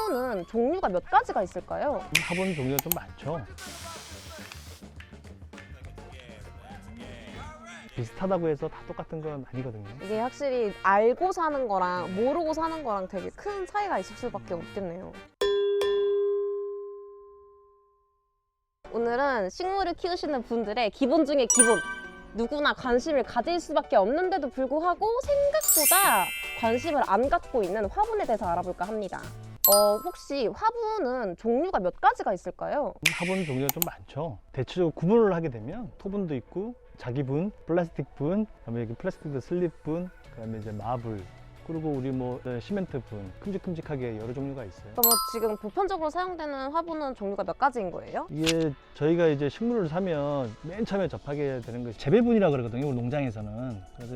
화분은 종류가 몇 가지가 있을까요? 화분 종류가 좀 많죠. 비슷하다고 해서 다 똑같은 건 아니거든요. 이게 확실히 알고 사는 거랑 모르고 사는 거랑 되게 큰 차이가 있을 수밖에 없겠네요. 오늘은 식물을 키우시는 분들의 기본 중에 기본, 누구나 관심을 가질 수밖에 없는데도 불구하고 생각보다 관심을 안 갖고 있는 화분에 대해서 알아볼까 합니다. 혹시 화분은 종류가 몇 가지가 있을까요? 화분 종류가 좀 많죠. 대체적으로 구분을 하게 되면 토분도 있고 자기분, 플라스틱 분, 그다음에 여기 플라스틱 슬립 분, 그다음에 이제 마블, 그리고 우리 뭐 시멘트 분, 큼직큼직하게 여러 종류가 있어요. 그럼 지금 보편적으로 사용되는 화분은 종류가 몇 가지인 거예요? 이게 저희가 이제 식물을 사면 맨 처음에 접하게 되는 것이 재배분이라고 그러거든요, 우리 농장에서는. 그래서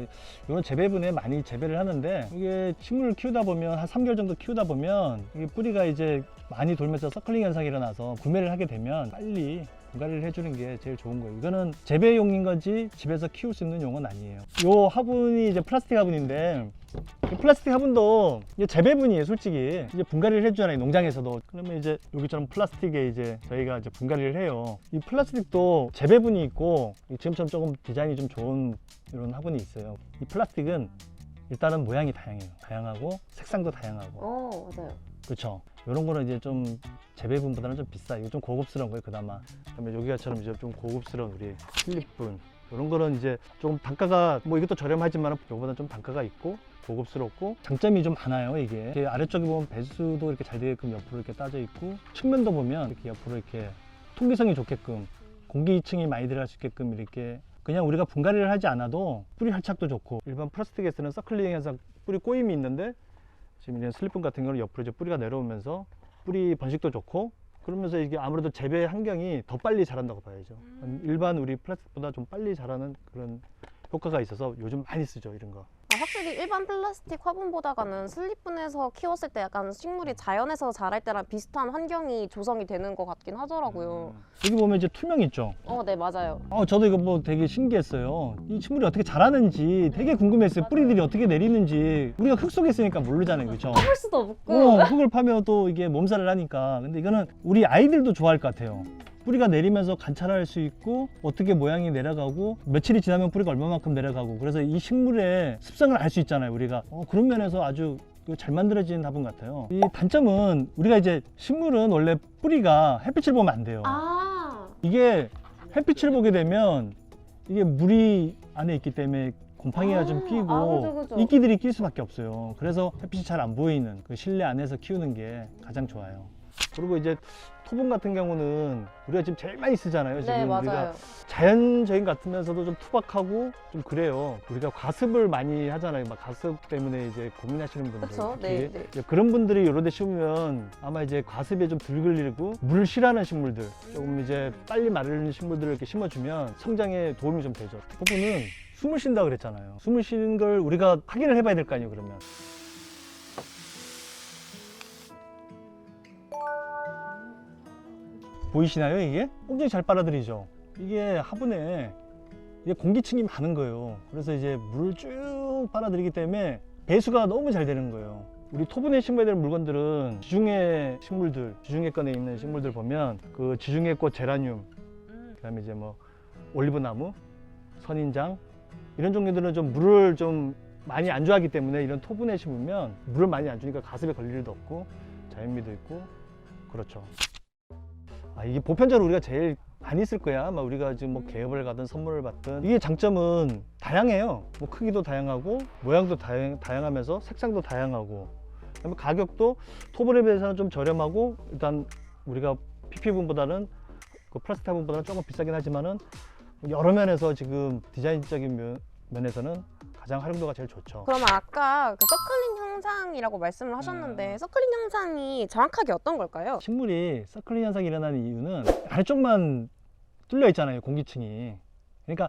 이런 재배분에 많이 재배를 하는데, 이게 식물을 키우다 보면 한 3개월 정도 키우다 보면 이게 뿌리가 이제 많이 돌면서 서클링 현상이 일어나서 구매를 하게 되면 빨리 분갈이를 해주는 게 제일 좋은 거예요. 이거는 재배용인 거지 집에서 키울 수 있는 용은 아니에요. 이 화분이 이제 플라스틱 화분인데, 이 플라스틱 화분도 이게 재배분이에요. 솔직히 이제 분갈이를 해주잖아요, 농장에서도. 그러면 이제 여기처럼 플라스틱에 이제 저희가 이제 분갈이를 해요. 이 플라스틱도 재배분이 있고 지금처럼 조금 디자인이 좀 좋은 이런 화분이 있어요. 이 플라스틱은 일단은 모양이 다양하고 색상도 다양하고. 맞아요. 그렇죠. 이런 거는 이제 좀 재배분보다는 좀 비싸. 이거 좀 고급스러운 거예요, 그나마. 그다음에 여기가처럼 이제 좀 고급스러운 우리 슬립분, 이런 거는 이제 조금 단가가 뭐 이것도 저렴하지만 이거보다 좀 단가가 있고 고급스럽고 장점이 좀 많아요. 이게 아래쪽에 보면 배수도 이렇게 잘 되게끔 옆으로 이렇게 따져 있고, 측면도 보면 이렇게 옆으로 이렇게 통기성이 좋게끔 공기층이 많이 들어갈 수 있게끔 이렇게, 그냥 우리가 분갈이를 하지 않아도 뿌리 활착도 좋고, 일반 플라스틱에서는 서클링 현상, 뿌리 꼬임이 있는데 지금 이런 슬립분 같은 경우는 옆으로 이제 뿌리가 내려오면서 뿌리 번식도 좋고, 그러면서 이게 아무래도 재배 환경이 더 빨리 자란다고 봐야죠. 일반 우리 플라스틱보다 좀 빨리 자라는 그런 효과가 있어서 요즘 많이 쓰죠, 이런 거. 확실히 일반 플라스틱 화분보다는 슬립분에서 키웠을 때 약간 식물이 자연에서 자랄 때랑 비슷한 환경이 조성이 되는 것 같긴 하더라고요. 여기 보면 이제 투명 있죠? 네, 맞아요. 저도 이거 뭐 되게 신기했어요. 이 식물이 어떻게 자라는지 되게 궁금했어요. 뿌리들이 어떻게 내리는지. 우리가 흙 속에 있으니까 모르잖아요, 그렇죠? 할 수도 없고. 흙을 파면 또 이게 몸살을 하니까. 근데 이거는 우리 아이들도 좋아할 것 같아요. 뿌리가 내리면서 관찰할 수 있고, 어떻게 모양이 내려가고, 며칠이 지나면 뿌리가 얼마만큼 내려가고, 그래서 이 식물의 습성을 알 수 있잖아요, 우리가. 그런 면에서 아주 잘 만들어진 화분 같아요. 이 단점은, 우리가 이제 식물은 원래 뿌리가 햇빛을 보면 안 돼요. 이게 햇빛을 보게 되면 이게 물이 안에 있기 때문에 곰팡이가 좀 끼고 그죠. 이끼들이 낄 수밖에 없어요. 그래서 햇빛이 잘 안 보이는 그 실내 안에서 키우는 게 가장 좋아요. 그리고 이제 토분 같은 경우는 우리가 지금 제일 많이 쓰잖아요. 지금 네, 맞아요. 우리가 자연적인 것 같으면서도 좀 투박하고 좀 그래요. 우리가 과습을 많이 하잖아요. 막 과습 때문에 이제 고민하시는 분들. 그쵸? 특히 네. 그런 분들이 이런 데 심으면 아마 이제 과습에 좀 덜 걸리고, 물을 싫어하는 식물들, 조금 이제 빨리 마르는 식물들을 이렇게 심어주면 성장에 도움이 좀 되죠. 토분은 숨을 쉰다고 그랬잖아요. 숨을 쉬는 걸 우리가 확인을 해봐야 될 거 아니에요, 그러면. 보이시나요? 이게 굉장히 잘 빨아들이죠. 이게 화분에 이게 공기층이 많은 거예요. 그래서 이제 물을 쭉 빨아들이기 때문에 배수가 너무 잘 되는 거예요. 우리 토분에 심어야 되는 물건들은 지중해 식물들, 지중해권에 있는 식물들 보면 그 지중해꽃 제라늄, 그다음에 이제 뭐 올리브나무, 선인장, 이런 종류들은 좀 물을 좀 많이 안 좋아하기 때문에 이런 토분에 심으면 물을 많이 안 주니까 가습에 걸릴 일도 없고 자연미도 있고 그렇죠. 이게 보편적으로 우리가 제일 많이 쓸 거야. 아마 우리가 지금 뭐 개업을 가든 선물을 받든. 이게 장점은 다양해요. 뭐 크기도 다양하고 모양도 다양하면서 색상도 다양하고, 그다음에 가격도 토분에 비해서는 좀 저렴하고, 일단 우리가 PP분보다는 그 플라스틱 화분보다는 조금 비싸긴 하지만은 여러 면에서 지금 디자인적인 면에서는 가장 활용도가 제일 좋죠. 그러면 아까 그 서클링 현상이라고 말씀을 하셨는데 서클링 현상이 정확하게 어떤 걸까요? 식물이 서클링 현상이 일어나는 이유는 아래쪽만 뚫려 있잖아요, 공기층이. 그러니까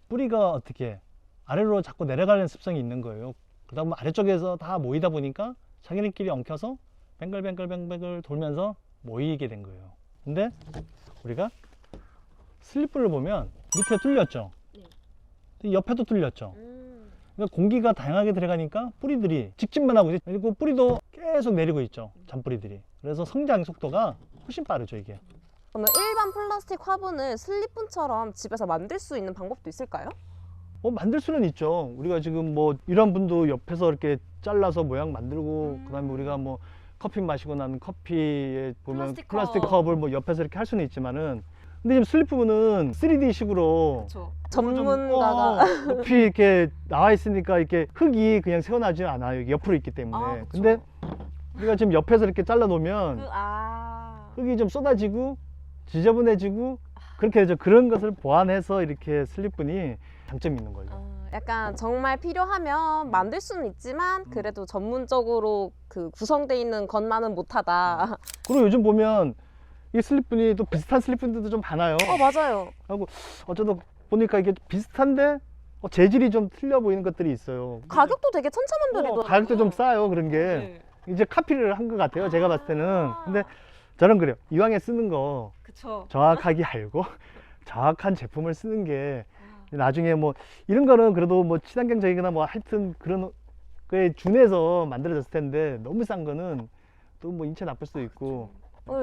뿌리가 어떻게 아래로 자꾸 내려가는 습성이 있는 거예요. 그러다 보면 아래쪽에서 다 모이다 보니까 자기네끼리 엉켜서 뱅글뱅글 돌면서 모이게 된 거예요. 근데 우리가 슬립분을 보면 밑에 뚫렸죠. 옆에도 뚫렸죠. 그러니까 공기가 다양하게 들어가니까 뿌리들이 직진만 하고 있지. 그리고 뿌리도 계속 내리고 있죠. 잔뿌리들이. 그래서 성장 속도가 훨씬 빠르죠, 이게. 그러면 일반 플라스틱 화분을 슬립분처럼 집에서 만들 수 있는 방법도 있을까요? 만들 수는 있죠. 우리가 지금 뭐 이런 분도 옆에서 이렇게 잘라서 모양 만들고 그다음에 우리가 뭐 커피 마시고 난 커피에 보면 플라스틱 플라스틱 컵. 컵을 뭐 옆에서 이렇게 할 수는 있지만은 근데 지금 슬리프는 3D식으로 그렇죠. 전문가가 높이 이렇게 나와 있으니까 이렇게 흙이 그냥 새어나지 않아요. 이게 옆으로 있기 때문에. 아, 그쵸. 근데 우리가 지금 옆에서 이렇게 잘라 놓으면 아. 흙이 좀 쏟아지고 지저분해지고 그렇게 되죠. 그런 것을 보완해서 이렇게 슬립분이 장점이 있는 거죠. 약간 정말 필요하면 만들 수는 있지만 그래도 전문적으로 그 구성돼 있는 것만은 못하다. 그리고 요즘 보면 이 슬립분이 또 비슷한 슬립분들도 좀 많아요. 맞아요. 어쩌다 보니까 이게 비슷한데 재질이 좀 틀려 보이는 것들이 있어요. 가격도 되게 천차만별이더라고요. 가격도 좀 싸요. 그런 게 네. 이제 카피를 한 것 같아요. 제가 봤을 때는. 근데 저는 그래요. 이왕에 쓰는 거 그쵸. 정확하게 알고 정확한 제품을 쓰는 게 나중에 뭐 이런 거는 그래도 뭐 친환경적이거나 뭐 하여튼 그런 거에 준해서 만들어졌을 텐데 너무 싼 거는 또 뭐 인체 나쁠 수도 있고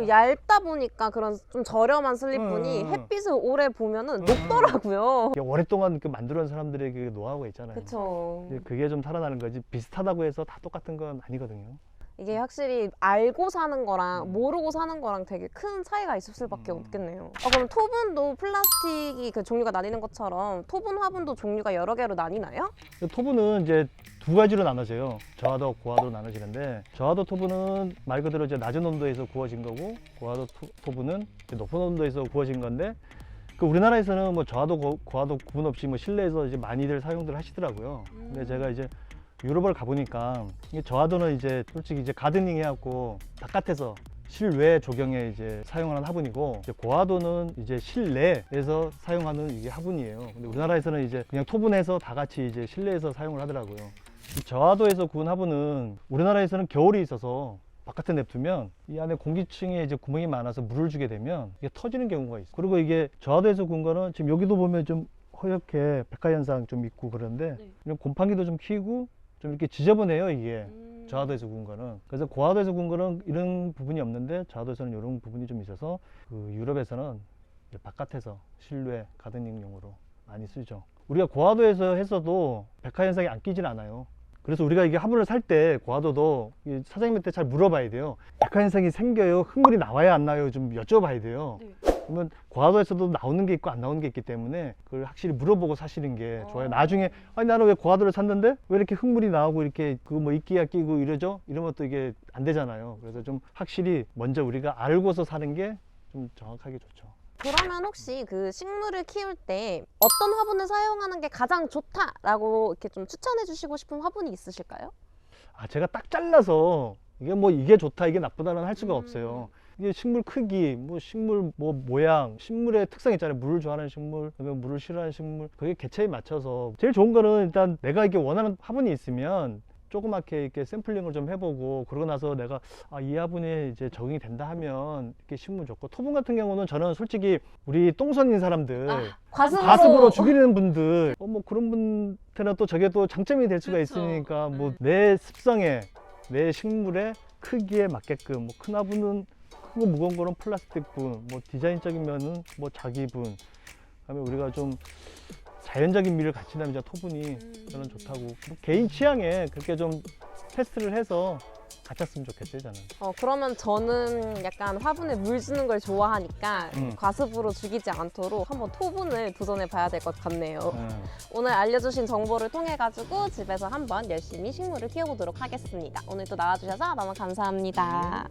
얇다 보니까 그런 좀 저렴한 슬립분이 햇빛을 오래 보면은 녹더라고요. 이게 오랫동안 그 만들어온 사람들의 그 노하우가 있잖아요. 그쵸. 이제 그게 좀 살아나는 거지 비슷하다고 해서 다 똑같은 건 아니거든요. 이게 확실히 알고 사는 거랑 모르고 사는 거랑 되게 큰 차이가 있을 수밖에 없겠네요. 그럼 토분도 플라스틱이 그 종류가 나뉘는 것처럼 토분 화분도 종류가 여러 개로 나뉘나요? 토분은 이제 두 가지로 나눠져요. 저하도, 고하도로 나눠지는데 저하도 토분은 말 그대로 이제 낮은 온도에서 구워진 거고 고하도 토분은 이제 높은 온도에서 구워진 건데 그 우리나라에서는 뭐 저하도, 고하도 구분 없이 뭐 실내에서 이제 많이들 사용들 하시더라고요. 근데 제가 이제 유럽을 가보니까 이게 저하도는 이제 솔직히 이제 가드닝 해갖고 바깥에서 실외 조경에 이제 사용하는 화분이고 이제 고하도는 이제 실내에서 사용하는 이게 화분이에요. 근데 우리나라에서는 이제 그냥 토분해서 다 같이 이제 실내에서 사용을 하더라고요. 이 저하도에서 구운 화분은 우리나라에서는 겨울이 있어서 바깥에 냅두면 이 안에 공기층에 이제 구멍이 많아서 물을 주게 되면 이게 터지는 경우가 있어요. 그리고 이게 저하도에서 구운 거는 지금 여기도 보면 좀 허옇게 백화 현상 좀 있고 그런데 이런 곰팡이도 좀 키고 좀 이렇게 지저분해요 이게 저하도에서 구운 거는. 그래서 고하도에서 구운 거는 이런 부분이 없는데 저하도에서는 이런 부분이 좀 있어서 그 유럽에서는 이제 바깥에서 실내 가드닝용으로 많이 쓰죠. 우리가 고하도에서 했어도 백화 현상이 안 끼진 않아요. 그래서 우리가 이게 화분을 살 때 고하도도 이 사장님한테 잘 물어봐야 돼요. 백화 현상이 생겨요? 흙물이 나와야 안 나요? 좀 여쭤봐야 돼요. 그러면 고하도에서도 나오는 게 있고 안 나오는 게 있기 때문에 그걸 확실히 물어보고 사시는 게 좋아요. 나중에 아니 나는 왜 고하도를 샀는데 왜 이렇게 흙물이 나오고 이렇게 그 뭐 이끼가 끼고 이러죠? 이러면 또 이게 안 되잖아요. 그래서 좀 확실히 먼저 우리가 알고서 사는 게 좀 정확하게 좋죠. 그러면 혹시 그 식물을 키울 때 어떤 화분을 사용하는 게 가장 좋다라고 이렇게 좀 추천해 주시고 싶은 화분이 있으실까요? 제가 딱 잘라서 이게 뭐 이게 좋다 이게 나쁘다는 할 수가 없어요. 이게 식물 크기, 뭐 식물 뭐 모양, 식물의 특성 있잖아요. 물을 좋아하는 식물, 그다음에 물을 싫어하는 식물, 그게 개체에 맞춰서 제일 좋은 거는 일단 내가 이게 원하는 화분이 있으면 조그맣게 이렇게 샘플링을 좀 해보고 그러고 나서 내가 이 화분에 이제 적응이 된다 하면 이렇게 심으면 좋고 토분 같은 경우는 저는 솔직히 우리 똥손인 사람들 과습으로 죽이는 분들 뭐 그런 분한테는 또 저게 또 장점이 될 수가 있으니까 뭐 내 습성에 내 식물의 크기에 맞게끔 뭐 큰 화분은 크고 무거운 거는 플라스틱 분, 뭐 디자인적인 면은 뭐 자기 분, 그다음에 우리가 좀 자연적인 미를 갖춘다면 이제 토분이 저는 좋다고 뭐 개인 취향에 그렇게 좀 테스트를 해서 갖췄으면 좋겠어요 저는. 그러면 저는 약간 화분에 물 주는 걸 좋아하니까 과습으로 죽이지 않도록 한번 토분을 도전해 봐야 될 것 같네요. 오늘 알려주신 정보를 통해 가지고 집에서 한번 열심히 식물을 키워보도록 하겠습니다. 오늘 또 나와주셔서 너무 감사합니다.